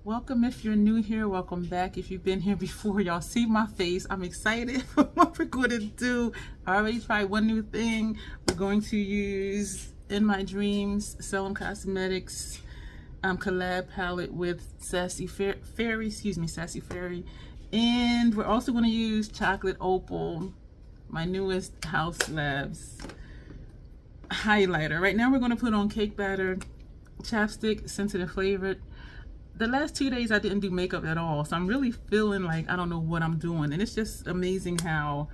Welcome if you're new here, welcome back if you've been here before. Y'all see my face. I'm excited for what we're going to do. I already tried one new thing. We're going to use In My Dreams Salem Cosmetics collab palette with Sassy Fairy. And we're also going to use Chocolate Opal, my newest Haus Labs highlighter. Right now we're going to put on Cake Batter chapstick, sensitive flavored. The last 2 days I didn't do makeup at all, so I'm really feeling like I don't know what I'm doing. And it's just amazing how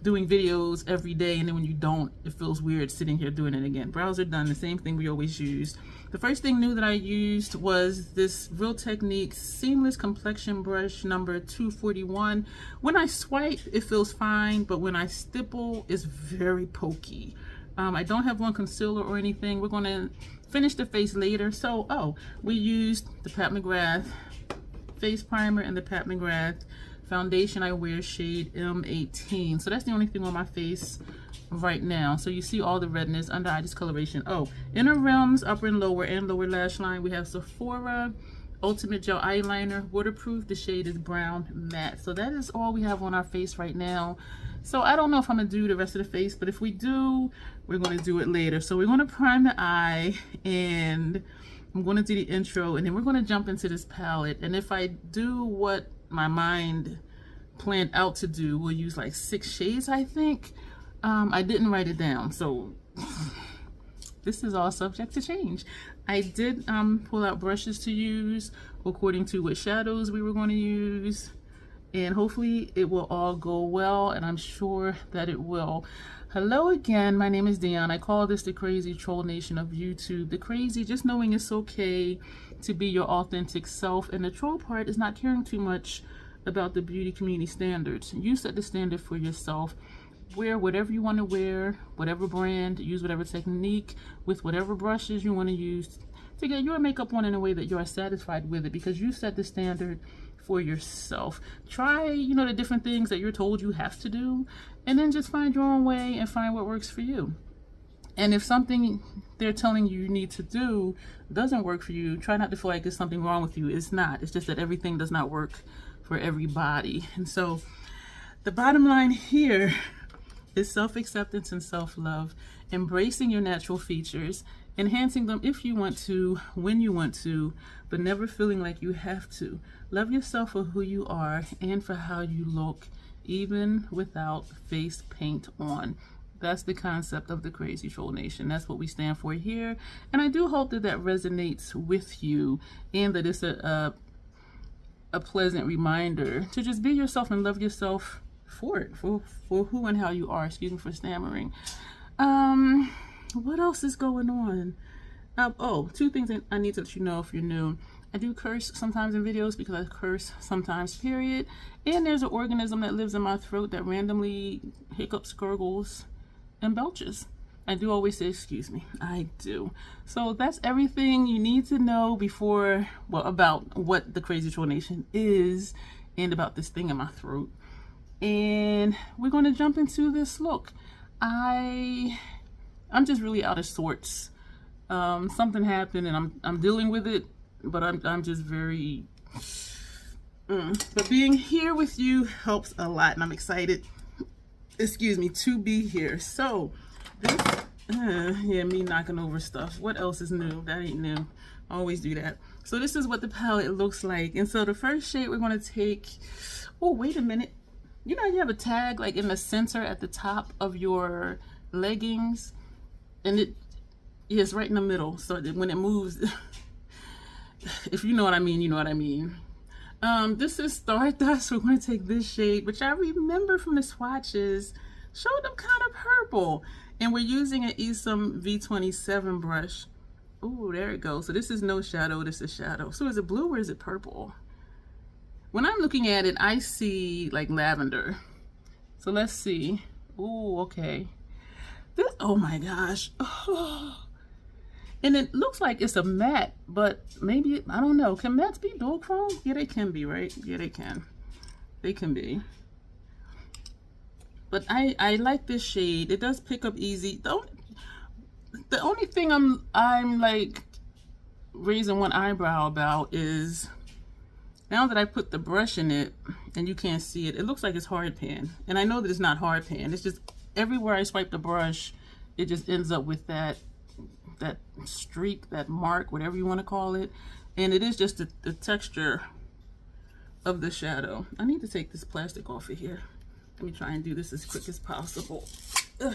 doing videos every day, and then when you don't, it feels weird sitting here doing it again. Brows are done, the same thing we always use. The first thing new that I used was this Real Techniques Seamless Complexion Brush number 241. When I swipe, it feels fine, but when I stipple, it's very pokey. I don't have on concealer or anything. We're going to finish the face later. So, we used the Pat McGrath face primer and the Pat McGrath foundation I wear, shade M18. So that's the only thing on my face right now. So you see all the redness, under eye discoloration. Inner rims, upper and lower lash line. We have Sephora Ultimate Gel Eyeliner, waterproof. The shade is Brown Matte. So that is all we have on our face right now. So I don't know if I'm gonna do the rest of the face, but if we do, we're gonna do it later. So we're gonna prime the eye, and I'm gonna do the intro, and then we're gonna jump into this palette. And if I do what my mind planned out to do, we'll use like 6 shades, I think. I didn't write it down, so this is all subject to change. I did pull out brushes to use according to what shadows we were going to use, and hopefully it will all go well, and I'm sure that it will. Hello again, my name is Dion. I call this the crazy troll nation of YouTube. The crazy, just knowing it's okay to be your authentic self, and the troll part is not caring too much about the beauty community standards. You set the standard for yourself. Wear whatever you want to wear, whatever brand, use whatever technique with whatever brushes you want to use to get your makeup on in a way that you are satisfied with it, because you set the standard for yourself. Try, the different things that you're told you have to do, and then just find your own way and find what works for you. And if something they're telling you need to do doesn't work for you, try not to feel like there's something wrong with you. It's not. It's just that everything does not work for everybody. And so the bottom line here is self-acceptance and self-love, embracing your natural features, enhancing them if you want to, when you want to, but never feeling like you have to. Love yourself for who you are and for how you look, even without face paint on. That's the concept of the Crazy Troll Nation. That's what we stand for here. And I do hope that that resonates with you, and that it's a pleasant reminder to just be yourself and love yourself for it, for who and how you are. Excuse me for stammering. What else is going on? 2 things I need to let you know if you're new. I do curse sometimes in videos, because I curse sometimes, period. And there's an organism that lives in my throat that randomly hiccups, gurgles, and belches. I do always say excuse me. I do. So that's everything you need to know about what the Crazy Troll Nation is, and about this thing in my throat. And we're going to jump into this look. I'm just really out of sorts. Something happened, and I'm dealing with it, but I'm just very but being here with you helps a lot, and I'm excited, to be here. So this me knocking over stuff. What else is new? That ain't new. I always do that. So this is what the palette looks like. And so the first shade we're going to take, wait a minute. You have a tag like in the center at the top of your leggings, and it's right in the middle, so that when it moves, if you know what I mean, you know what I mean. This is Stardust. We're going to take this shade, which I remember from the swatches showed up kind of purple, and we're using an Esom V27 brush. Oh, there it goes. So this is no shadow, this is shadow. So is it blue or is it purple? When I'm looking at it, I see like lavender. So let's see. Oh, okay. Oh my gosh. Oh. And it looks like it's a matte, but maybe, I don't know. Can mattes be dual chrome? Yeah, they can be, right? Yeah, they can. They can be. But I like this shade. It does pick up easy. The only thing I'm like raising one eyebrow about is Now that I put the brush in it, and you can't see it, it looks like it's hard pan. And I know that it's not hard pan. It's just everywhere I swipe the brush, it just ends up with that streak, that mark, whatever you want to call it. And it is just the texture of the shadow. I need to take this plastic off of here. Let me try and do this as quick as possible. Ugh.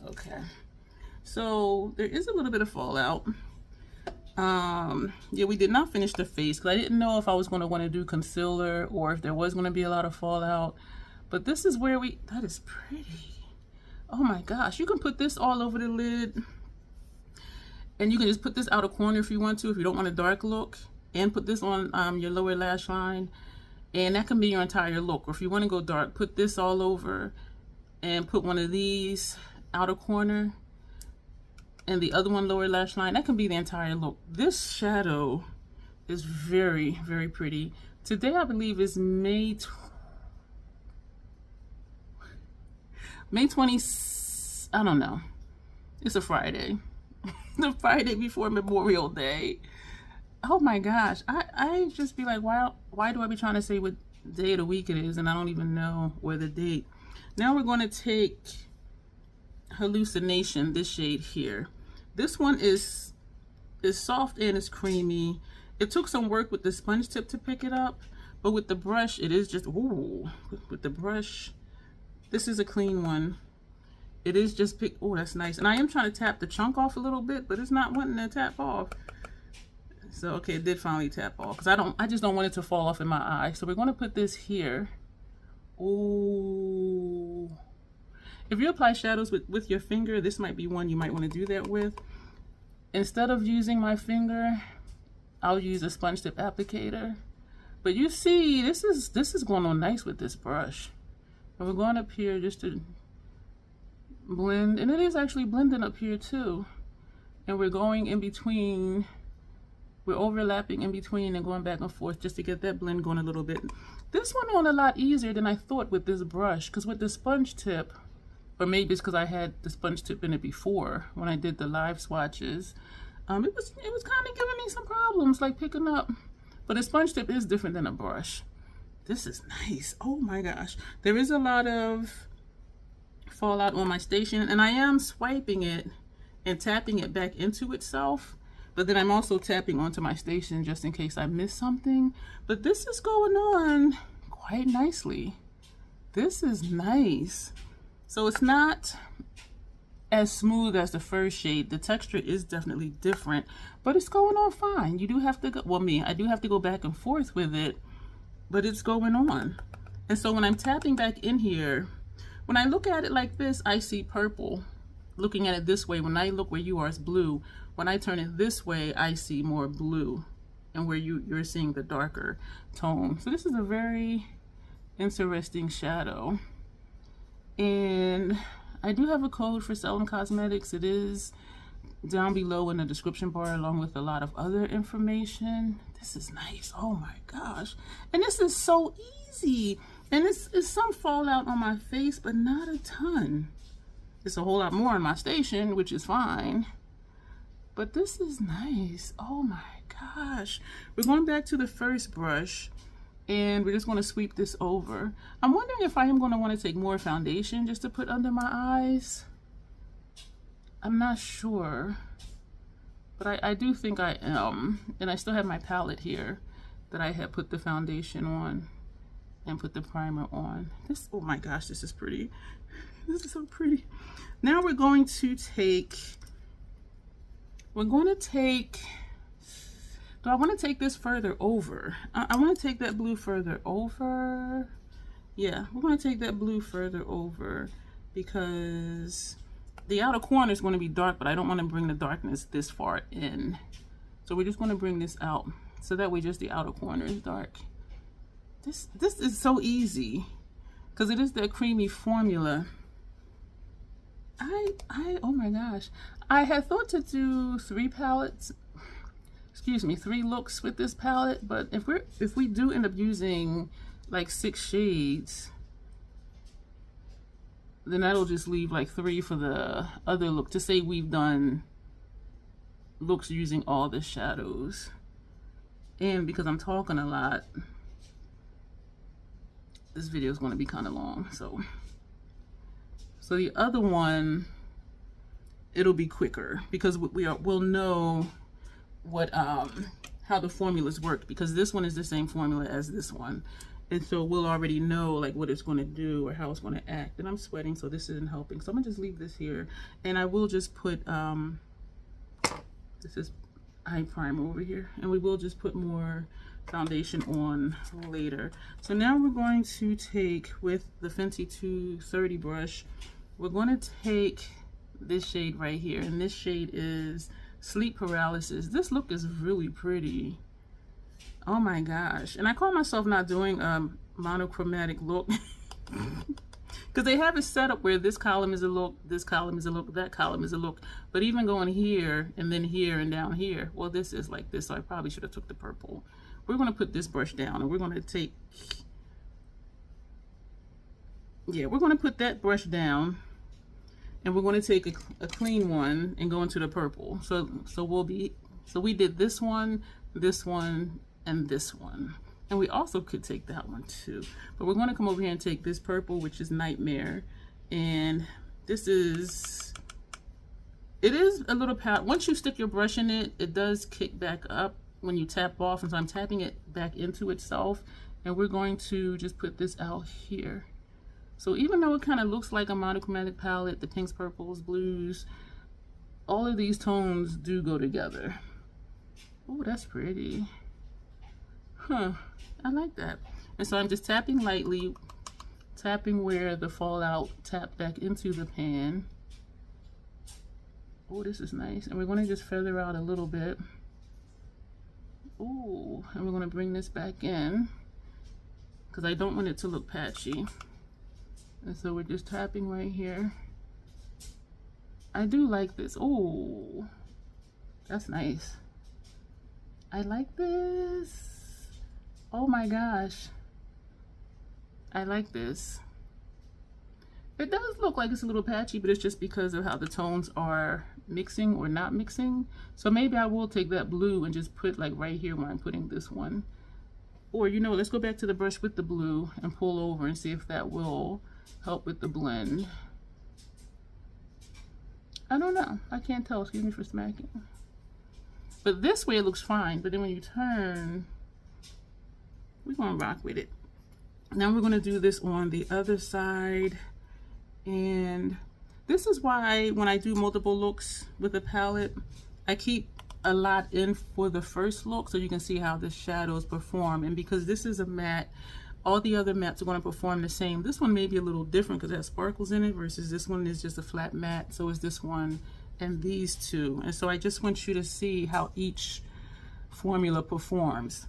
Okay. So there is a little bit of fallout. Yeah, we did not finish the face because I didn't know if I was going to want to do concealer or if there was going to be a lot of fallout. But this is where that is pretty. Oh my gosh, you can put this all over the lid. And you can just put this outer corner if you want to, if you don't want a dark look. And put this on your lower lash line. And that can be your entire look. Or if you want to go dark, put this all over. And put one of these outer corner. And the other one lower lash line. That can be the entire look. This shadow is very, very pretty. Today I believe is May 20th. I don't know. It's a Friday. The Friday before Memorial Day. Oh my gosh. I just be like, why do I be trying to say what day of the week it is and I don't even know where the date. Now we're going to take Hallucination, this shade here. This one is soft and it's creamy. It took some work with the sponge tip to pick it up, but with the brush it is just, ooh, with the brush, this is a clean one. It is just pick. Oh, that's nice. And I am trying to tap the chunk off a little bit, but it's not wanting to tap off. So okay, it did finally tap off because I just don't want it to fall off in my eye. So we're going to put this here. Ooh. If you apply shadows with your finger, this might be one you might want to do that with. Instead of using my finger, I'll use a sponge tip applicator. But you see, this is going on nice with this brush. And we're going up here just to blend, and it is actually blending up here too. And we're going in between, we're overlapping in between and going back and forth just to get that blend going a little bit. This went on a lot easier than I thought with this brush, because with the sponge tip, or maybe it's because I had the sponge tip in it before when I did the live swatches, it was kind of giving me some problems like picking up. But a sponge tip is different than a brush. This is nice. Oh my gosh. There is a lot of fallout on my station, and I am swiping it and tapping it back into itself, but then I'm also tapping onto my station just in case I miss something. But this is going on quite nicely. This is nice. So it's not as smooth as the first shade. The texture is definitely different, but it's going on fine. You do have to go, well, I do have to go back and forth with it, but it's going on. And so when I'm tapping back in here, when I look at it like this, I see purple. Looking at it this way, when I look where you are, it's blue. When I turn it this way, I see more blue. And where you're seeing the darker tone. So this is a very interesting shadow. And I do have a code for Salem Cosmetics. It is down below in the description bar along with a lot of other information. This is nice. Oh my gosh. And this is so easy. And it's some fallout on my face, but not a ton. It's a whole lot more on my station, which is fine. But this is nice. Oh my gosh. We're going back to the first brush, and we're just going to sweep this over. I'm wondering if I am going to want to take more foundation just to put under my eyes. I'm not sure. But I do think I am. And I still have my palette here that I had put the foundation on and put the primer on. This, oh my gosh, this is pretty. This is so pretty. Now we're going to take, do I want to take this further over? I want to take that blue further over. Yeah, we're going to take that blue further over because the outer corner is going to be dark, but I don't want to bring the darkness this far in. So we're just going to bring this out so that way just the outer corner is dark. This is so easy because it is that creamy formula. Oh my gosh. I had thought to do 3 looks with this palette, but if we do end up using like 6 shades, then that'll just leave like 3 for the other look, to say we've done looks using all the shadows. And because I'm talking a lot, this video is going to be kind of long. So the other one, it'll be quicker because we'll know what how the formulas work, because this one is the same formula as this one, and so we'll already know like what it's going to do or how it's going to act. And I'm sweating, so this isn't helping, so I'm gonna just leave this here, and I will just put this is eye primer over here, and we will just put more foundation on later. So now we're going to take, with the Fenty 230 brush, we're going to take this shade right here, and this shade is Sleep Paralysis. This look is really pretty. Oh my gosh. And I call myself not doing a monochromatic look because they have it set up where this column is a look, this column is a look, that column is a look. But even going here and then here and down here, well, this is like this, so I probably should have took the purple. We're going to put this brush down, and we're going to take, yeah, we're going to put that brush down, and we're going to take a clean one and go into the purple. So we did this one, and this one. And we also could take that one too. But we're going to come over here and take this purple, which is Nightmare. And this is, it is a little powder. Once you stick your brush in it, it does kick back up when you tap off. And so I'm tapping it back into itself. And we're going to just put this out here. So even though it kind of looks like a monochromatic palette, the pinks, purples, blues, all of these tones do go together. Oh, that's pretty. Huh, I like that. And so I'm just tapping lightly, tapping where the fallout tapped back into the pan. Oh, this is nice. And we're going to just feather out a little bit. Oh, and we're going to bring this back in because I don't want it to look patchy. And so we're just tapping right here. I do like this. Oh, that's nice. I like this. Oh my gosh. I like this. It does look like it's a little patchy, but it's just because of how the tones are mixing or not mixing. So maybe I will take that blue and just put like right here where I'm putting this one. Or, you know, let's go back to the brush with the blue and pull over and see if that will help with the blend. I don't know. I can't tell. Excuse me for smacking. But this way it looks fine. But then when you turn, we're going to rock with it. Now we're going to do this on the other side. And this is why when I do multiple looks with a palette, I keep a lot in for the first look so you can see how the shadows perform. And because this is a matte, all the other mattes are going to perform the same. This one may be a little different because it has sparkles in it versus this one is just a flat matte. So is this one and these two. And so I just want you to see how each formula performs.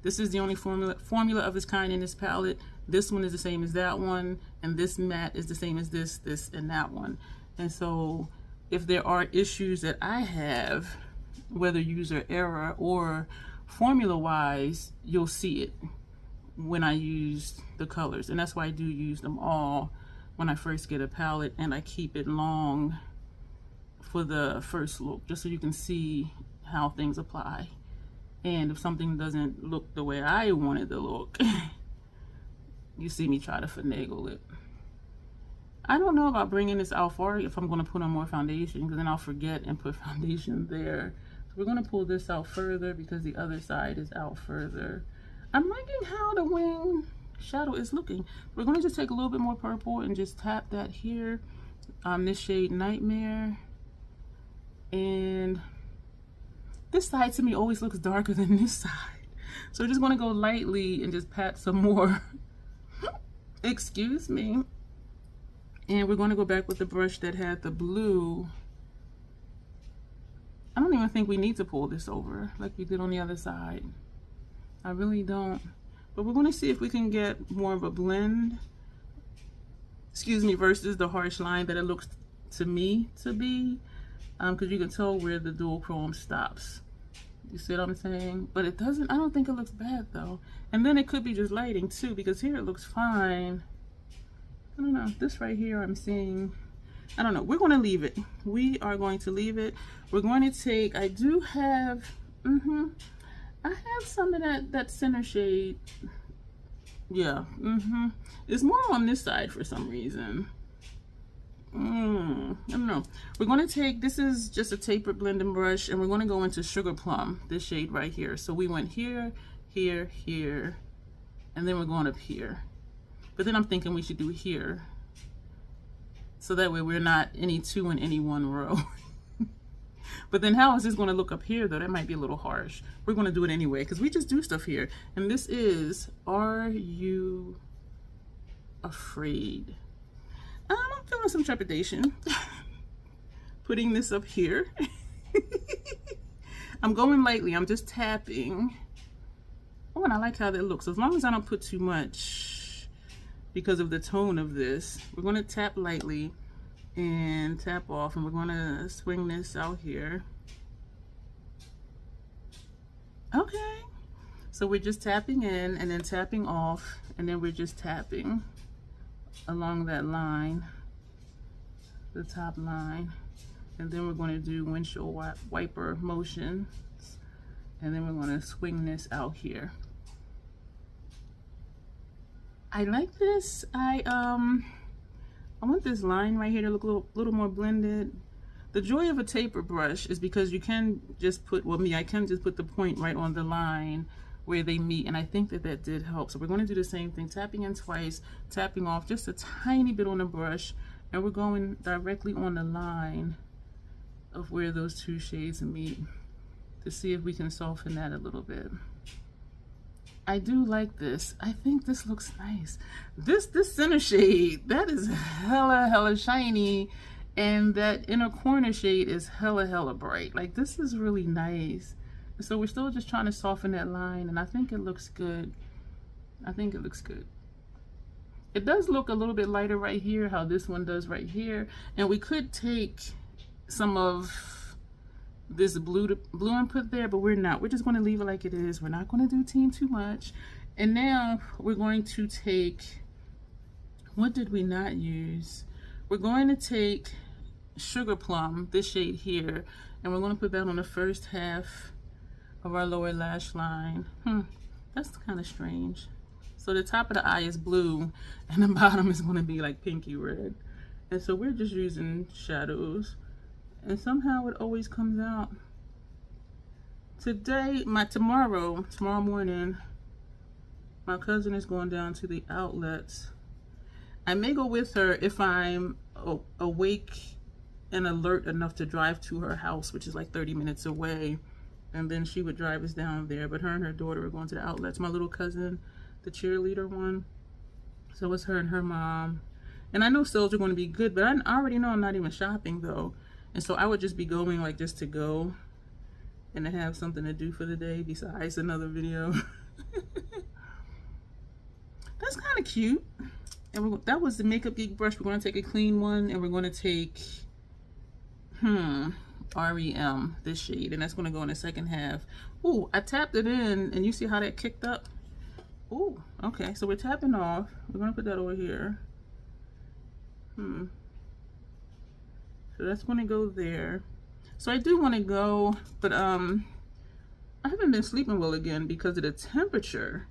This is the only formula of its kind in this palette. This one is the same as that one, and this matte is the same as this, and that one. And so if there are issues that I have, whether user error or formula wise, you'll see it when I use the colors. And that's why I do use them all when I first get a palette, and I keep it long for the first look just so you can see how things apply. And if something doesn't look the way I want it to look, you see me try to finagle it. I don't know about bringing this out far if I'm going to put on more foundation, because then I'll forget and put foundation there. So we're going to pull this out further because the other side is out further. I'm liking how the wing shadow is looking. We're going to just take a little bit more purple and just tap that here on this shade Nightmare. And this side to me always looks darker than this side. So we're just going to go lightly and just pat some more. Excuse me. And we're going to go back with the brush that had the blue. I don't even think we need to pull this over like we did on the other side. I really don't. But we're going to see if we can get more of a blend. Excuse me, versus the harsh line that it looks to me to be. Because you can tell where the dual chrome stops. You see what I'm saying? But it doesn't, I don't think it looks bad though. And then it could be just lighting too, because here it looks fine. I don't know, this right here I'm seeing, I don't know. We're going to leave it. We are going to leave it. We're going to take, I do have, I have some of that center shade. Yeah, it's more on this side for some reason. I don't know. We're going to take, this is just a tapered blending brush, and we're going to go into Sugar Plum, this shade right here. So we went here, here, here, and then we're going up here. But then I'm thinking we should do here. So that way we're not any two in any one row. But then how is this going to look up here though? That might be a little harsh. We're going to do it anyway because we just do stuff here. And this is, Are You Afraid? I'm feeling some trepidation. Putting this up here. I'm going lightly. I'm just tapping. Oh, and I like how that looks. As long as I don't put too much because of the tone of this, we're going to tap lightly and tap off, and we're going to swing this out here. Okay. So we're just tapping in and then tapping off, and then we're just tapping along that line, the top line, and then we're going to do windshield wiper motions, and then we're going to swing this out here. I like this. I want this line right here to look a little more blended. The joy of a taper brush is because you can just put, well, I can just put the point right on the line where they meet, and I think that did help. So we're going to do the same thing, tapping in twice, tapping off just a tiny bit on the brush, and we're going directly on the line of where those two shades meet to see if we can soften that a little bit. I do like this. I think this looks nice. This center shade, that is hella shiny, and that inner corner shade is hella bright. Like, this is really nice. So we're still just trying to soften that line, and I think it looks good. I think it looks good. It does look a little bit lighter right here, how this one does right here. And we could take some of this blue and put there, but we're not. We're just going to leave it like it is. We're not going to do team too much. And now we're going to take, what did we not use? We're going to take Sugar Plum, this shade here, and we're going to put that on the first half of our lower lash line. That's kind of strange. So the top of the eye is blue and the bottom is going to be like pinky red. And so we're just using shadows, and somehow it always comes out. Today, tomorrow morning, my cousin is going down to the outlets. I may go with her if I'm awake and alert enough to drive to her house, which is like 30 minutes away. And then she would drive us down there. But her and her daughter are going to the outlets. My little cousin, the cheerleader one. So it's her and her mom. And I know sales are going to be good, but I already know I'm not even shopping though. And so I would just be going like just to go and to have something to do for the day besides another video. That's kind of cute. And that was the Makeup Geek brush. We're going to take a clean one, and we're going to take REM, this shade, and that's going to go in the second half. Ooh, I tapped it in, and you see how that kicked up? Ooh, okay, so we're tapping off. We're going to put that over here. So that's going to go there. So I do want to go, but I haven't been sleeping well again because of the temperature.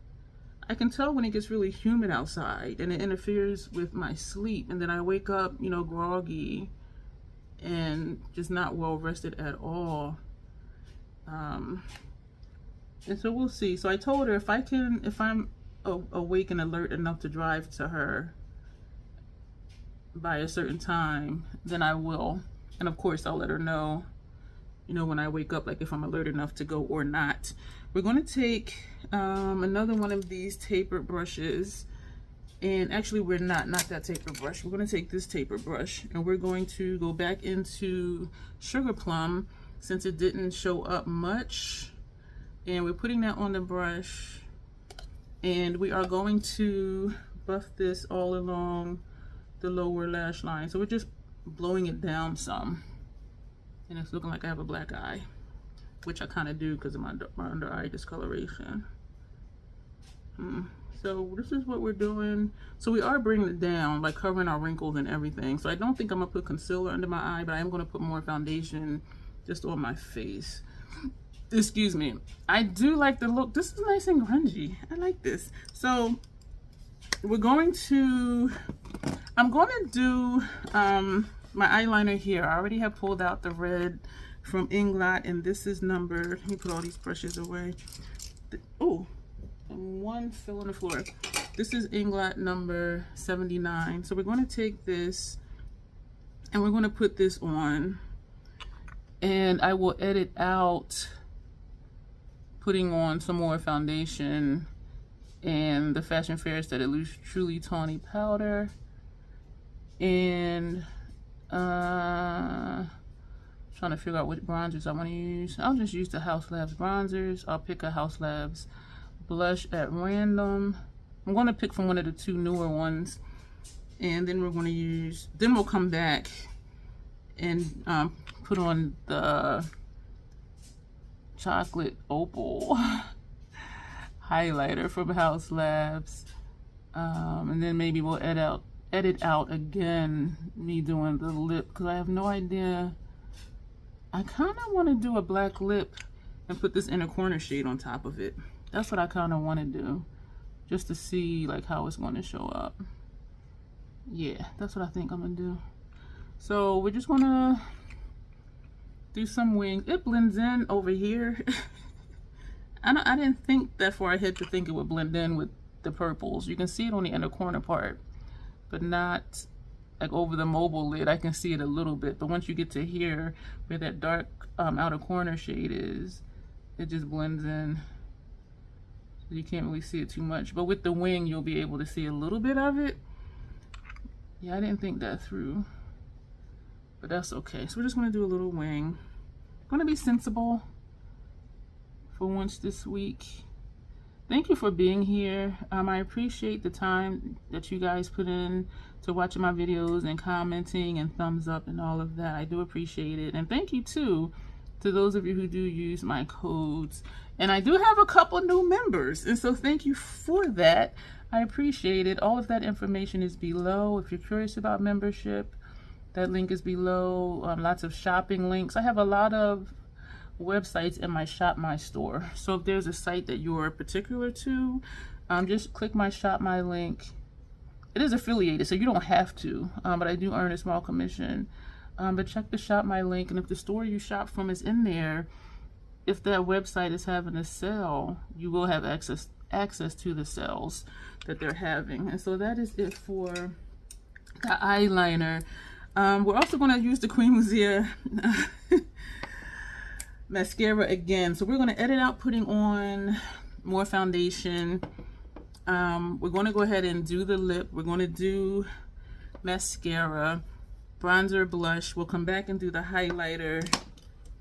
I can tell when it gets really humid outside, and it interferes with my sleep, and then I wake up, you know, groggy and just not well rested at all. And so we'll see. So I told her if I'm awake and alert enough to drive to her by a certain time, then I will. And of course I'll let her know, you know, when I wake up, like if I'm alert enough to go or not. We're going to take another one of these taper brushes, and actually we're not that taper brush. We're going to take this taper brush, and we're going to go back into Sugar Plum since it didn't show up much, and we're putting that on the brush, and we are going to buff this all along the lower lash line. So we're just blowing it down some, and it's looking like I have a black eye, which I kind of do because of my under eye discoloration. So this is what we're doing. So we are bringing it down, like covering our wrinkles and everything. So I don't think I'm gonna put concealer under my eye, but I am gonna put more foundation just on my face. excuse me. I do like the look. This is nice and grungy. I like this. So we're going to, I'm going to do my eyeliner here. I already have pulled out the red from Inglot, and this is number, let me put all these brushes away. Oh, and one fell on the floor. This is Inglot number 79. So we're going to take this and we're going to put this on, and I will edit out putting on some more foundation and the Fashion Fair Aesthetic Truly Tawny powder, and trying to figure out what bronzers I want to use. I'll just use the Haus Labs bronzers. I'll pick a Haus Labs blush at random. I'm going to pick from one of the two newer ones, and then we're going to use, then we'll come back and put on the chocolate Opal highlighter from Haus Labs, and then maybe we'll edit out again me doing the lip, because I have no idea. I kind of want to do a black lip and put this inner corner shade on top of it. That's what I kind of want to do, just to see like how it's going to show up. Yeah, that's what I think I'm gonna do. So we're just gonna do some wings. It blends in over here. I didn't think that far ahead to think it would blend in with the purples. You can see it on the inner corner part, but not like over the mobile lid. I can see it a little bit, but once you get to here where that dark outer corner shade is, it just blends in. So you can't really see it too much, but with the wing you'll be able to see a little bit of it. Yeah, I didn't think that through, but that's okay. So we're just going to do a little wing. Going to be sensible for once this week. Thank you for being here. I appreciate the time that you guys put in to watching my videos and commenting and thumbs up and all of that. I do appreciate it. And thank you too to those of you who do use my codes. And I do have a couple new members, and so thank you for that. I appreciate it. All of that information is below. If you're curious about membership, that link is below. Lots of shopping links. I have a lot of websites in my Shop My store. So if there's a site that you're particular to, just click my Shop My link. It is affiliated, so you don't have to, but I do earn a small commission. But check the Shop My link, and if the store you shop from is in there, if that website is having a sale, you will have access to the sales that they're having. And so that is it for the eyeliner. We're also going to use the Queen Muzia mascara again. So we're going to edit out putting on more foundation. We're going to go ahead and do the lip. We're going to do mascara, bronzer, blush. We'll come back and do the highlighter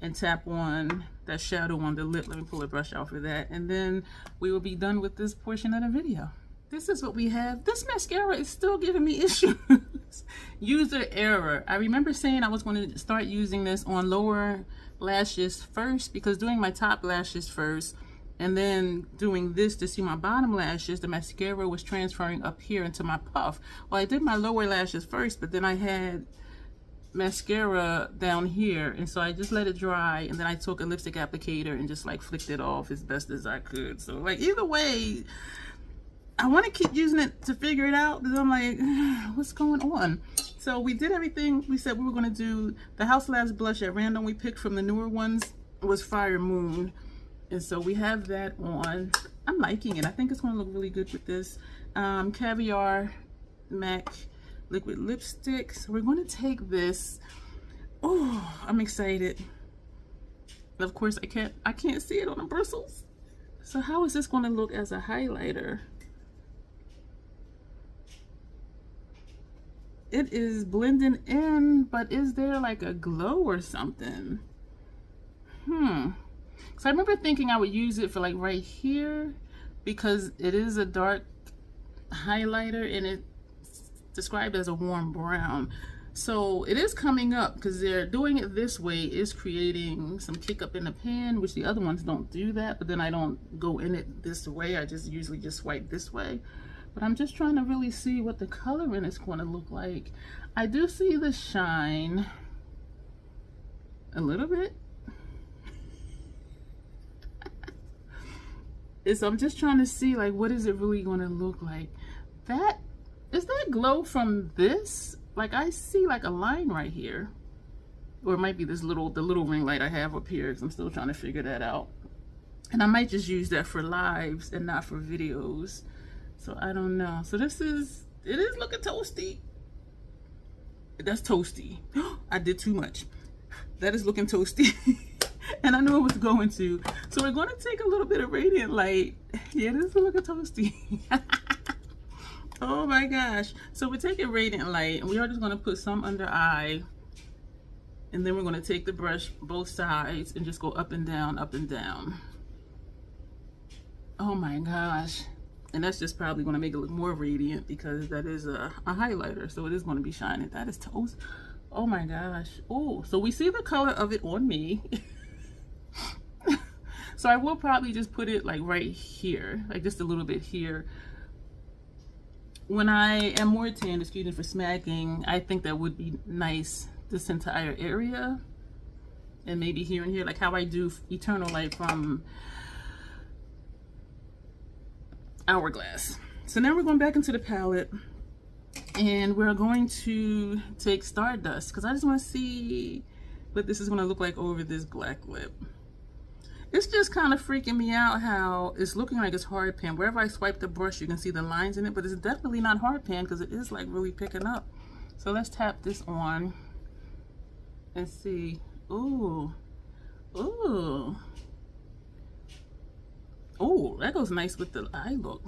and tap on that shadow on the lip. Let me pull a brush out for that, and then we will be done with this portion of the video. This is what we have. This mascara is still giving me issues. User error. I remember saying I was going to start using this on lower lashes first, because doing my top lashes first and then doing this to see my bottom lashes, the mascara was transferring up here into my puff. Well, I did my lower lashes first, but then I had mascara down here, and so I just let it dry, and then I took a lipstick applicator and just like flicked it off as best as I could. So like either way, I want to keep using it to figure it out, because I'm like, what's going on? So we did everything we said we were going to do. The Haus Labs blush at random we picked from the newer ones was Fire Moon, and so we have that on. I'm liking it. I think it's going to look really good with this Caviar MAC liquid lipstick. So we're going to take this. Oh, I'm excited. Of course I can't see it on the bristles. So how is this going to look as a highlighter? It is blending in, but is there like a glow or something? So I remember thinking I would use it for like right here, because it is a dark highlighter and it's described as a warm brown. So it is coming up, because they're doing it this way is creating some kick up in the pan, which the other ones don't do that. But then I don't go in it this way. I just usually just swipe this way. But I'm just trying to really see what the coloring is going to look like. I do see the shine a little bit. is I'm just trying to see like what is it really going to look like. That is that glow from this? Like I see like a line right here, or it might be this the little ring light I have up here, because I'm still trying to figure that out. And I might just use that for lives and not for videos, so I don't know. So it is looking toasty. That's toasty. I did too much. That is looking toasty. And I knew it was going to. So we're going to take a little bit of radiant light. Yeah, this is looking toasty. Oh my gosh. So we're taking radiant light, and we are just going to put some under eye. And then we're going to take the brush both sides and just go up and down, up and down. Oh my gosh. And that's just probably going to make it look more radiant, because that is a highlighter. So it is going to be shining. That is toast. Oh my gosh. Oh, so we see the color of it on me. So I will probably just put it like right here, like just a little bit here. When I am more tan, excuse me for smacking, I think that would be nice, this entire area. And maybe here and here, like how I do Eternal Light from Hourglass. So now we're going back into the palette, and we're going to take Stardust, because I just want to see what this is going to look like over this black lip. It's just kind of freaking me out how it's looking like it's hard pan. Wherever I swipe the brush, you can see the lines in it, but it's definitely not hard pan, because it is like really picking up. So let's tap this on and see. Ooh, ooh, ooh, that goes nice with the eye look.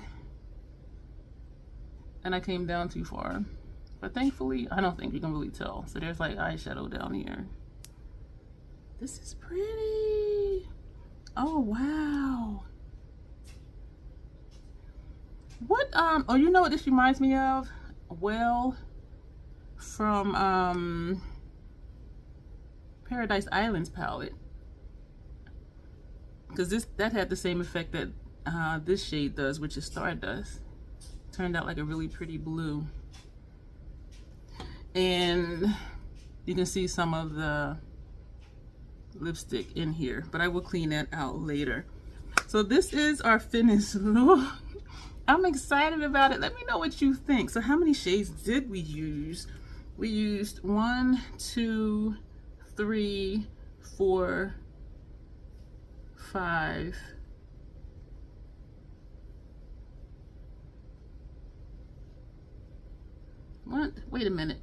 And I came down too far, but thankfully I don't think you can really tell. So there's like eyeshadow down here. This is pretty. Oh wow. What oh, you know what this reminds me of? Well, from Paradise Islands palette, because that had the same effect that this shade does, which is Stardust. Turned out like a really pretty blue, and you can see some of the lipstick in here, but I will clean that out later. So this is our finished look. I'm excited about it. Let me know what you think. So how many shades did we use? We used 1, 2, 3, 4, 5. What? Wait a minute.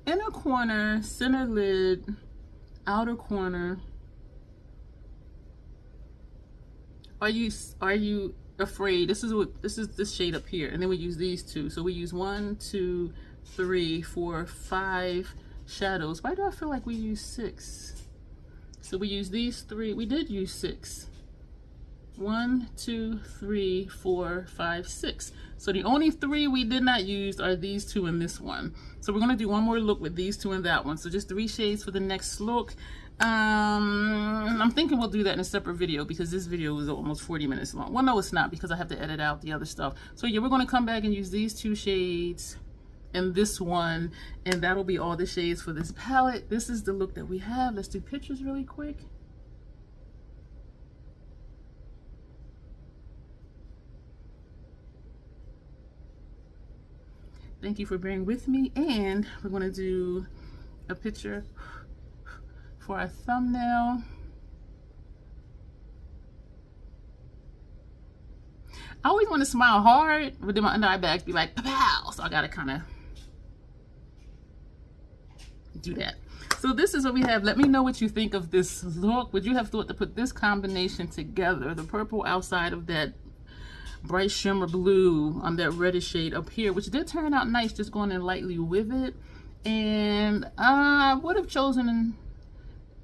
Inner corner, center lid, outer corner. Are you afraid? This is this shade up here, and then we use these two. So we use 1, 2, 3, 4, 5 shadows. Why do I feel like we use 6? So we use these 3. We did use 6. 1, 2, 3, 4, 5, 6. So the only 3 we did not use are these 2 and this one. So we're gonna do one more look with these 2 and that one. So just 3 shades for the next look. I'm thinking we'll do that in a separate video, because this video is almost 40 minutes long. Well, no, it's not, because I have to edit out the other stuff. So yeah, we're gonna come back and use these 2 shades and this one, and that'll be all the shades for this palette. This is the look that we have. Let's do pictures really quick. Thank you for bearing with me, and we're going to do a picture for our thumbnail. I always want to smile hard, but then my under eye bags be like, pow! So I gotta kind of do that. So this is what we have. Let me know what you think of this look. Would you have thought to put this combination together? The purple outside of that bright shimmer blue on that reddish shade up here, which did turn out nice, just going in lightly with it. And I would have chosen,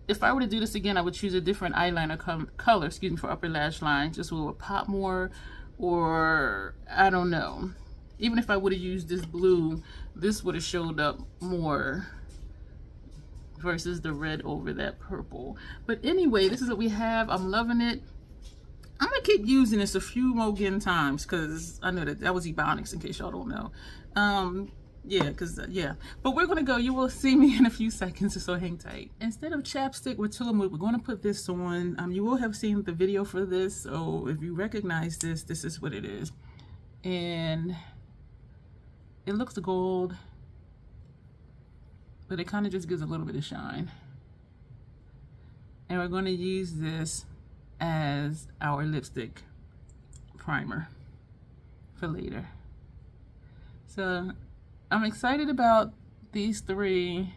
if I were to do this again, I would choose a different eyeliner color, excuse me, for upper lash line, just so it would pop more, or I don't know. Even if I would have used this blue, this would have showed up more versus the red over that purple. But anyway, this is what we have. I'm loving it. I'm gonna keep using this a few more times, because I know that was Ebonics, in case y'all don't know. Yeah, because, yeah. But we're going to go. You will see me in a few seconds, so hang tight. Instead of chapstick with Tillamook, we're going to put this on. You will have seen the video for this, so if you recognize this, this is what it is. And it looks gold, but it kind of just gives a little bit of shine. And we're going to use this as our lipstick primer for later. So I'm excited about these 3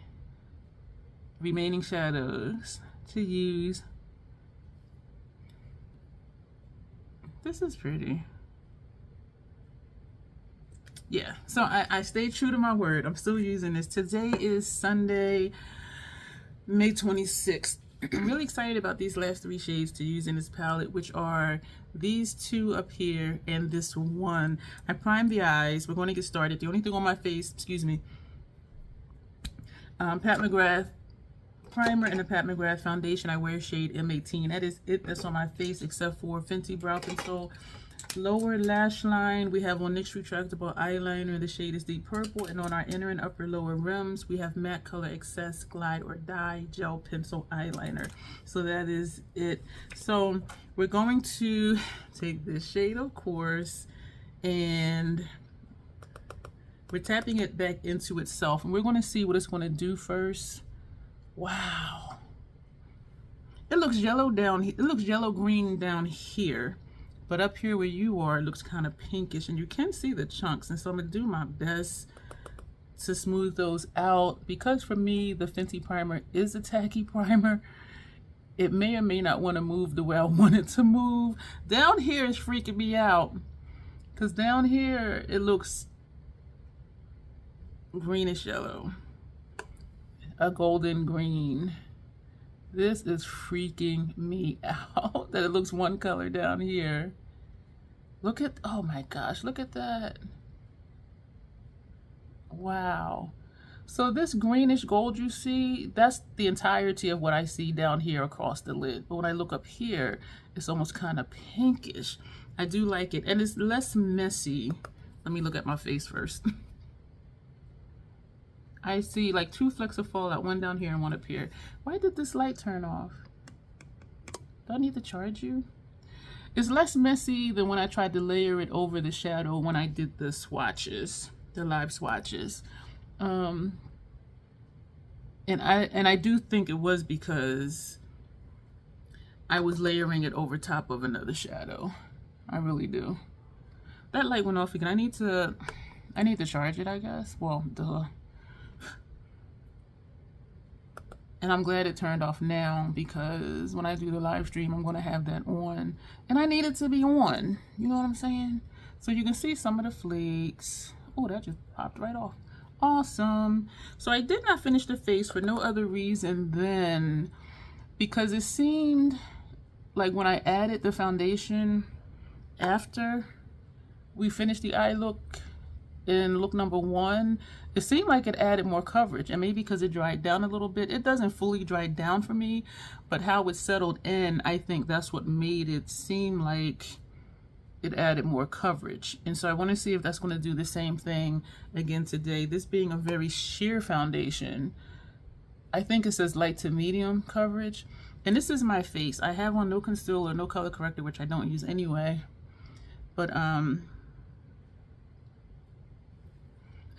remaining shadows to use. This is pretty. Yeah, so I stayed true to my word. I'm still using this. Today is Sunday, May 26th. I'm really excited about these last 3 shades to use in this palette, which are these 2 up here and this one. I primed the eyes. We're going to get started. The only thing on my face, excuse me, Pat McGrath primer and a Pat McGrath foundation. I wear shade M18. That is it that's on my face, except for Fenty Brow Pencil. Lower lash line, we have on NYX retractable eyeliner. The shade is deep purple, and on our inner and upper lower rims, we have matte color excess glide or dye gel pencil eyeliner. So that is it. So we're going to take this shade, of course, and we're tapping it back into itself, and we're going to see what it's going to do first. Wow, it looks yellow down here. It looks yellow green down here. But up here where you are, it looks kind of pinkish, and you can see the chunks. And so I'm going to do my best to smooth those out. Because for me, the Fenty primer is a tacky primer. It may or may not want to move the way I want it to move. Down here is freaking me out. Because down here, it looks greenish yellow. A golden green. This is freaking me out that it looks one color down here. Look at, oh my gosh, look at that. Wow. So this greenish gold you see, that's the entirety of what I see down here across the lid. But when I look up here, it's almost kind of pinkish. I do like it, and it's less messy. Let me look at my face first. I see like 2 flecks of fallout, one down here and one up here. Why did this light turn off? Do I need to charge you? It's less messy than when I tried to layer it over the shadow when I did the swatches, the live swatches. And I do think it was because I was layering it over top of another shadow. I really do. That light went off again. I need to charge it, I guess. Well, duh. And I'm glad it turned off now, because when I do the live stream, I'm going to have that on. And I need it to be on. You know what I'm saying? So you can see some of the flakes. Oh, that just popped right off. Awesome. So I did not finish the face for no other reason than because it seemed like when I added the foundation after we finished the eye look in look number 1, it seemed like it added more coverage, and maybe because it dried down a little bit. It doesn't fully dry down for me, but how it settled in, I think that's what made it seem like it added more coverage. And so I want to see if that's going to do the same thing again today. This being a very sheer foundation, I think it says light to medium coverage, and this is my face. I have on no concealer, no color corrector, which I don't use anyway, but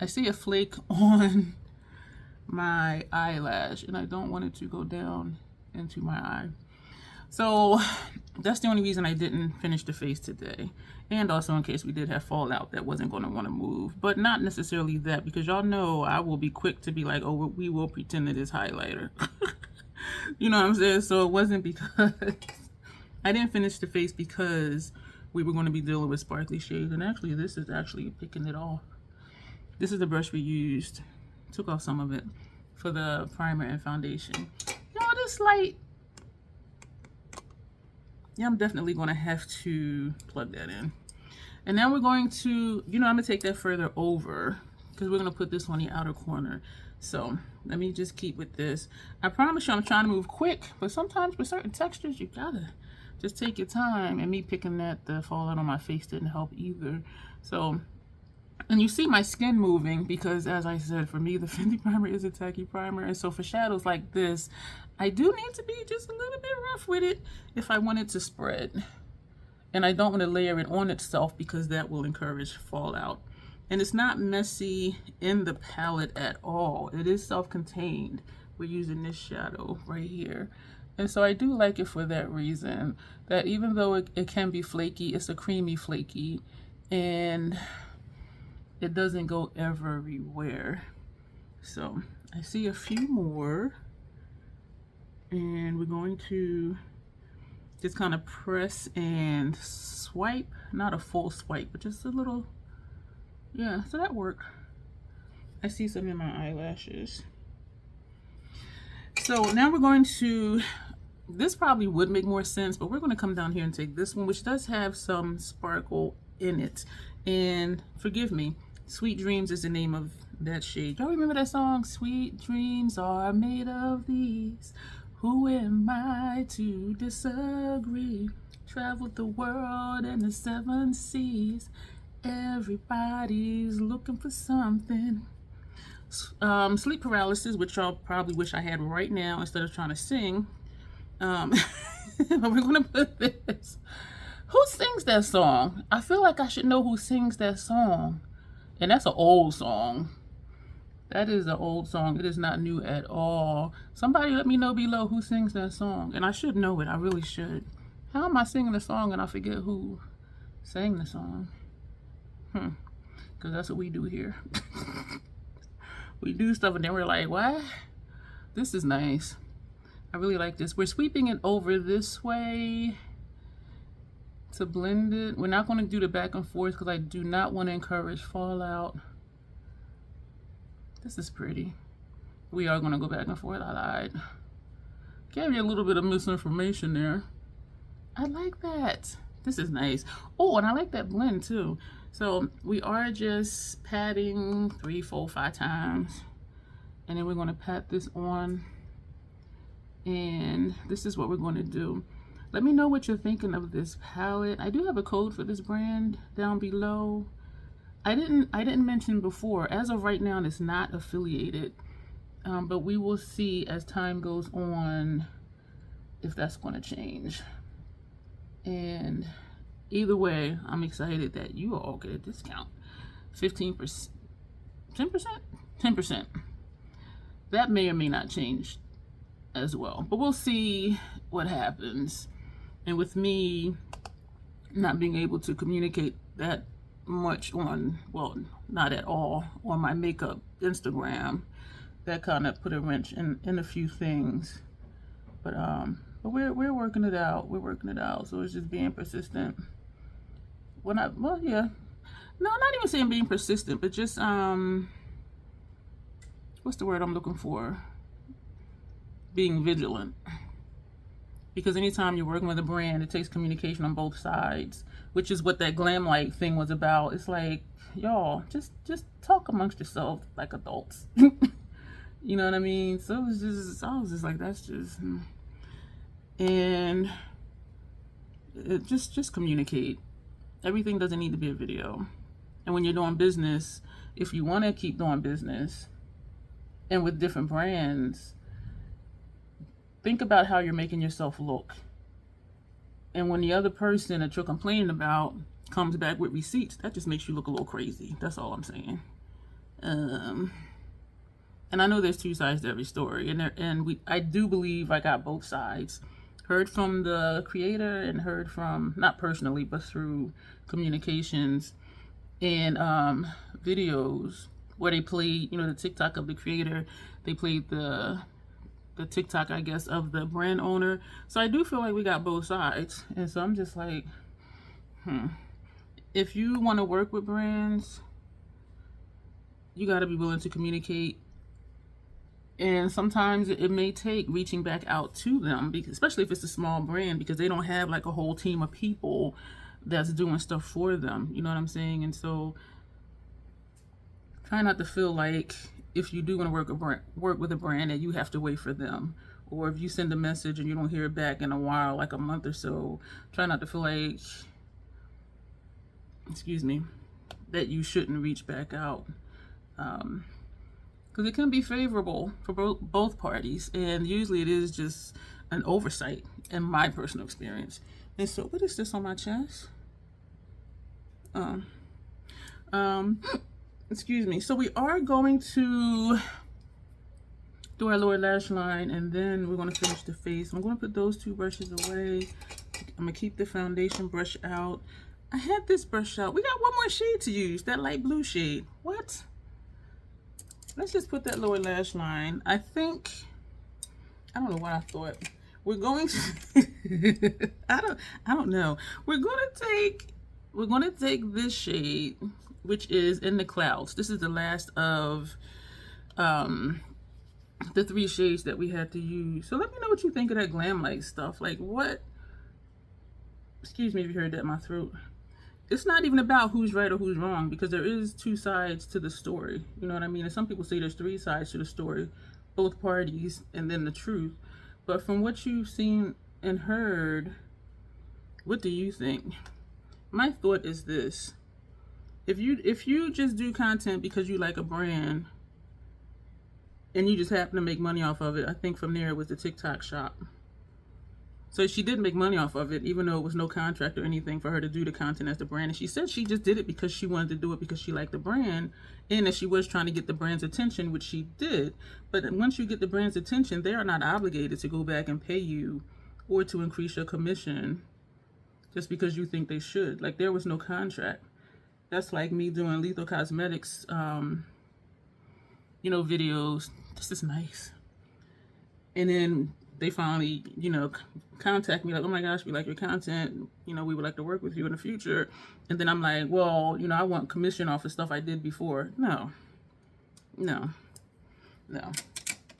I see a flake on my eyelash, and I don't want it to go down into my eye. So that's the only reason I didn't finish the face today. And also in case we did have fallout that wasn't going to want to move. But not necessarily that, because y'all know I will be quick to be like, oh, we will pretend it is highlighter. You know what I'm saying? So it wasn't because I didn't finish the face because we were going to be dealing with sparkly shades. And actually, this is actually picking it off. This is the brush we used. Took off some of it for the primer and foundation. Y'all, this light. Yeah, I'm definitely going to have to plug that in. And now we're going to, I'm going to take that further over because we're going to put this on the outer corner. So let me just keep with this. I promise you I'm trying to move quick, but sometimes with certain textures, you gotta just take your time. And me picking that the fallout on my face didn't help either. So And you see my skin moving because, as I said, for me, the Fenty primer is a tacky primer. And so for shadows like this, I do need to be just a little bit rough with it if I want it to spread. And I don't want to layer it on itself because that will encourage fallout. And it's not messy in the palette at all. It is self-contained. We're using this shadow right here. And so I do like it for that reason, that even though it can be flaky, it's a creamy flaky, and it doesn't go everywhere. So I see a few more, and we're going to just kind of press and swipe, not a full swipe, but just a little, yeah, so that worked. I see some in my eyelashes. So now we're going to, this probably would make more sense, but we're going to come down here and take this one, which does have some sparkle in it. And forgive me, Sweet Dreams is the name of that shade. Y'all remember that song? Sweet dreams are made of these. Who am I to disagree? Traveled the world and the 7 seas. Everybody's looking for something. Sleep paralysis, which y'all probably wish I had right now instead of trying to sing. But we're gonna put this. Who sings that song? I feel like I should know who sings that song. And that's an old song. That is an old song. It is not new at all. Somebody let me know below who sings that song. And I should know it. I really should. How am I singing the song and I forget who sang the song? Because that's what we do here. We do stuff and then we're like, what? This is nice. I really like this. We're sweeping it over this way to blend it. We're not going to do the back and forth because I do not want to encourage fallout. This is pretty. We are going to go back and forth. I lied. Gave you a little bit of misinformation there. I like that. This is nice. Oh, and I like that blend too. So we are just patting 3, 4, 5 times. And then we're going to pat this on. And this is what we're going to do. Let me know what you're thinking of this palette. I do have a code for this brand down below. I didn't mention before, as of right now, it's not affiliated. But we will see as time goes on if that's going to change. And either way, I'm excited that you all get a discount. 15%, 10%? 10%. That may or may not change as well. But we'll see what happens. And with me not being able to communicate that much on, well, not at all, on my makeup Instagram, that kind of put a wrench in a few things. But we're working it out. We're working it out. So it's just being persistent. Well, yeah. No, not even saying being persistent, but just what's the word I'm looking for? Being vigilant. Because anytime you're working with a brand, it takes communication on both sides, which is what that Glamlite thing was about. It's like, y'all, just talk amongst yourselves like adults. You know what I mean? So it was just, I was just like, that's just, and it just communicate. Everything doesn't need to be a video. And when you're doing business, if you want to keep doing business and with different brands, think about how you're making yourself look. And when the other person that you're complaining about comes back with receipts, that just makes you look a little crazy. That's all I'm saying. And I know there's 2 sides to every story. And I do believe I got both sides. Heard from the creator and heard from, not personally, but through communications and videos where they played, you know, the TikTok of the creator. They played the TikTok, I guess, of the brand owner. So I do feel like we got both sides. And so I'm just like, if you want to work with brands, you got to be willing to communicate. And sometimes it may take reaching back out to them, because, especially if it's a small brand, because they don't have like a whole team of people that's doing stuff for them. You know what I'm saying? And so try not to feel like if you do want to work with a brand that you have to wait for them, or if you send a message and you don't hear it back in a while, like a month or so, try not to feel like, excuse me, that you shouldn't reach back out. Because it can be favorable for both parties, and usually it is just an oversight in my personal experience. And so, what is this on my chest? Excuse me. So we are going to do our lower lash line, and then we're going to finish the face. I'm going to put those two brushes away. I'm going to keep the foundation brush out. I had this brush out. We got one more shade to use, that light blue shade. What? Let's just put that lower lash line. I think, I don't know what I thought. We're going to, I don't know. We're going to take this shade, which is in the clouds. This is the last of the 3 shades that we had to use. So let me know what you think of that Glamlite stuff. Like, what? Excuse me if you heard that in my throat. It's not even about who's right or who's wrong, because there is 2 sides to the story. You know what I mean? And some people say there's 3 sides to the story, both parties, and then the truth. But from what you've seen and heard, what do you think? My thought is this: if you just do content because you like a brand and you just happen to make money off of it, I think from there it was the TikTok shop. So she did make money off of it, even though it was no contract or anything for her to do the content as the brand. And she said she just did it because she wanted to do it because she liked the brand, and that she was trying to get the brand's attention, which she did. But once you get the brand's attention, they are not obligated to go back and pay you or to increase your commission just because you think they should. Like, there was no contract. That's like me doing Lethal Cosmetics, you know, videos. This is nice. And then they finally, you know, contact me like, oh my gosh, we like your content, you know, we would like to work with you in the future. And then I'm like, well, you know, I want commission off of stuff I did before. No,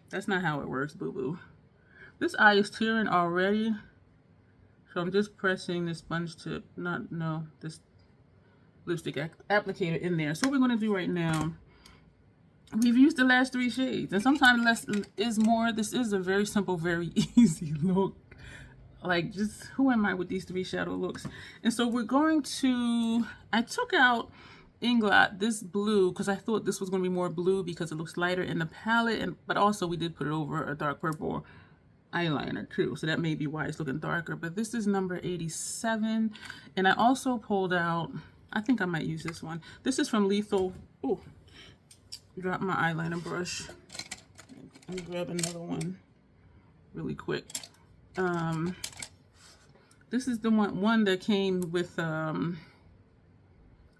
that's not how it works, boo-boo. This eye is tearing already, so I'm just pressing this sponge tip, this lipstick applicator in there. So what we're going to do right now, we've used the last 3 shades, and sometimes less is more. This is a very simple, very easy look. Like, just who am I with these 3 shadow looks? And so we're going to, I took out Inglot, this blue, because I thought this was going to be more blue because it looks lighter in the palette, but also we did put it over a dark purple eyeliner too, so that may be why it's looking darker. But this is number 87, and I also pulled out, I think I might use this one. This is from Lethal. Oh, drop my eyeliner brush. Let me grab another one really quick. This is the one that came with,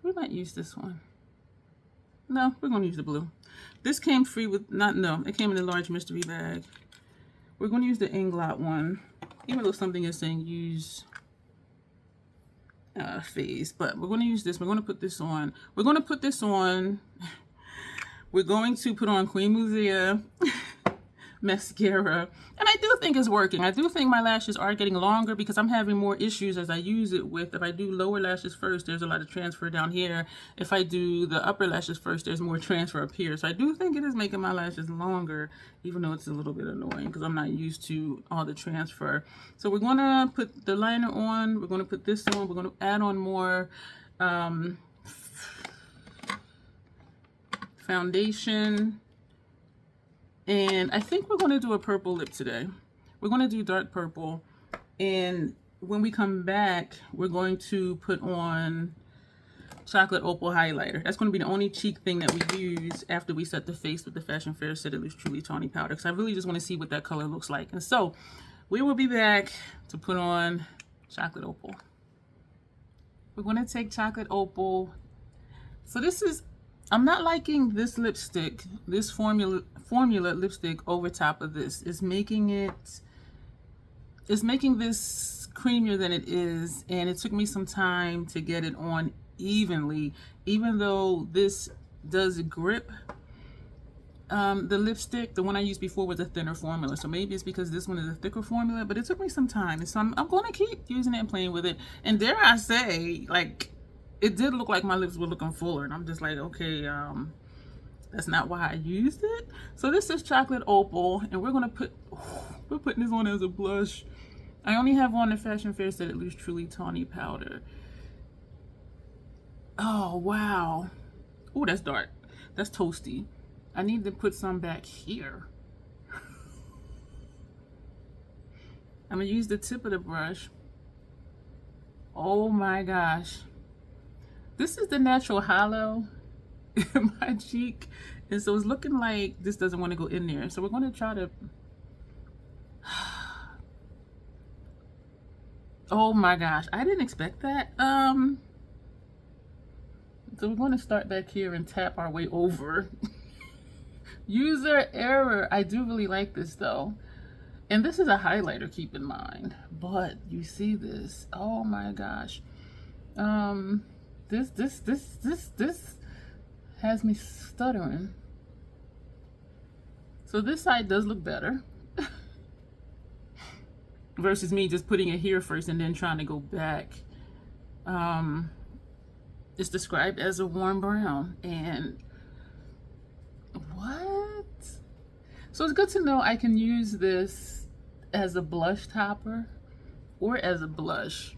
we might use this one. No, we're going to use the blue. This came free with, it came in a large mystery bag. We're going to use the Inglot one, even though something is saying use phase, but we're going to use this. We're going to put this on. We're going to put this on. We're going to put on Queen Musea mascara, and I do think it's working. I do think my lashes are getting longer because I'm having more issues as I use it with, if I do lower lashes first, there's a lot of transfer down here. If I do the upper lashes first, there's more transfer up here. So I do think it is making my lashes longer, even though it's a little bit annoying because I'm not used to all the transfer. So we're going to put the liner on. We're going to put this on. We're going to add on more foundation. And I think we're going to do a purple lip today. We're going to do dark purple. And when we come back, we're going to put on chocolate opal highlighter. That's going to be the only cheek thing that we use after we set the face with the Fashion Fair Set It Loose Truly Tawny powder, because I really just want to see what that color looks like. And so we will be back to put on chocolate opal. We're going to take chocolate opal. So this is, I'm not liking this lipstick, this formula lipstick over top of this. It's making this creamier than it is, and it took me some time to get it on evenly, even though this does grip. The lipstick, the one I used before, was a thinner formula, so maybe it's because this one is a thicker formula, but it took me some time, and so I'm going to keep using it and playing with it. And dare I say, like, it did look like my lips were looking fuller, and I'm just like, okay, that's not why I used it. So this is chocolate opal, and we're putting this on as a blush. I only have on the Fashion Fair Set It Loose Truly Tawny powder. Oh, wow. Oh, that's dark. That's toasty. I need to put some back here. I'm gonna use the tip of the brush. Oh my gosh. This is the natural hollow in my cheek. And so it's looking like this doesn't want to go in there. So we're gonna try to, oh my gosh, I didn't expect that. So we're going to start back here and tap our way over. User error. I do really like this though. And this is a highlighter, keep in mind. But you see this. Oh my gosh. This has me stuttering. So this side does look better. Versus me just putting it here first and then trying to go back. It's described as a warm brown. And what? So it's good to know I can use this as a blush topper or as a blush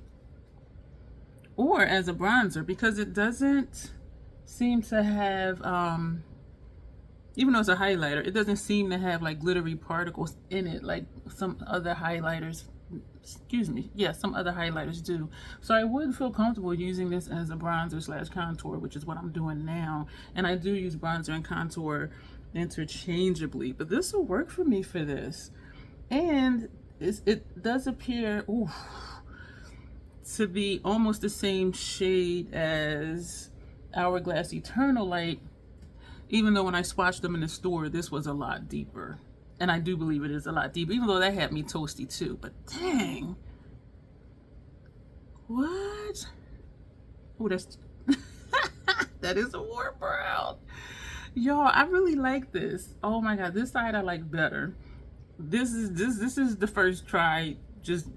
or as a bronzer, because it doesn't seem to have, even though it's a highlighter, it doesn't seem to have like glittery particles in it like some other highlighters. Excuse me, yeah, some other highlighters do. So I would feel comfortable using this as a bronzer slash contour, which is what I'm doing now. And I do use bronzer and contour interchangeably, but this will work for me for this. And it does appear to be almost the same shade as Hourglass Eternal Light, even though when I swatched them in the store, this was a lot deeper. And I do believe it is a lot deeper, even though that had me toasty too. But dang. What? Oh, that's... that is a warm brown. Y'all, I really like this. Oh my God, this side I like better. This is the first try.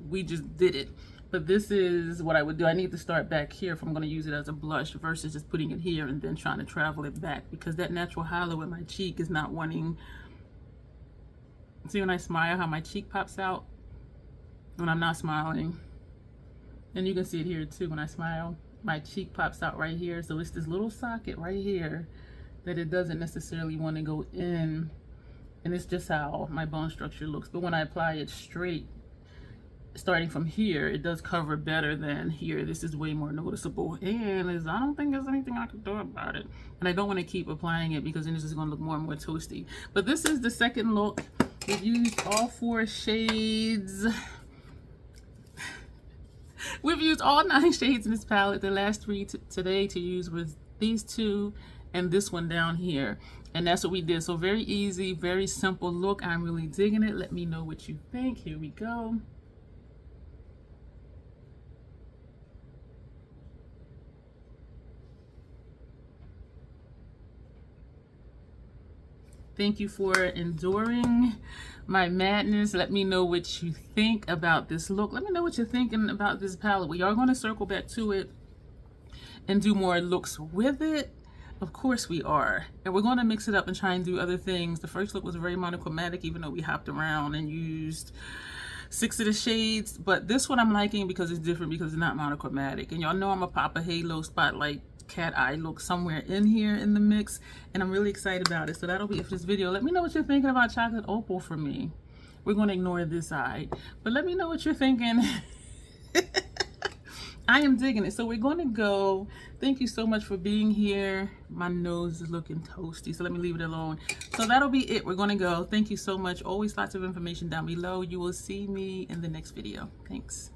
We just did it. But this is what I would do. I need to start back here if I'm going to use it as a blush versus just putting it here and then trying to travel it back, because that natural hollow in my cheek is not wanting... See when I smile how my cheek pops out when I'm not smiling? And you can see it here too. When I smile, my cheek pops out right here. So it's this little socket right here that it doesn't necessarily want to go in. And it's just how my bone structure looks. But when I apply it straight, starting from here, it does cover better than here. This is way more noticeable. And I don't think there's anything I can do about it. And I don't want to keep applying it because then this is going to look more and more toasty. But this is the second look. We've used all 4 shades. We've used all 9 shades in this palette. The last 3 today to use was these 2 and this one down here. And that's what we did. So very easy, very simple look. I'm really digging it. Let me know what you think. Here we go. Thank you for enduring my madness. Let me know what you think about this look. Let me know what you're thinking about this palette. We are going to circle back to it and do more looks with it. Of course we are. And we're going to mix it up and try and do other things. The first look was very monochromatic, even though we hopped around and used 6 of the shades. But this one I'm liking because it's different, because it's not monochromatic. And y'all know I'm a Papa Halo Spotlight cat eye look somewhere in here in the mix, and I'm really excited about it. So that'll be it for this video. Let me know what you're thinking about Chocolate Opal for me. We're going to ignore this side, but let me know what you're thinking. I am digging it. So we're going to go. Thank you so much for being here. My nose is looking toasty, so let me leave it alone. So that'll be it. We're going to go. Thank you so much. Always lots of information down below. You will see me in the next video. Thanks.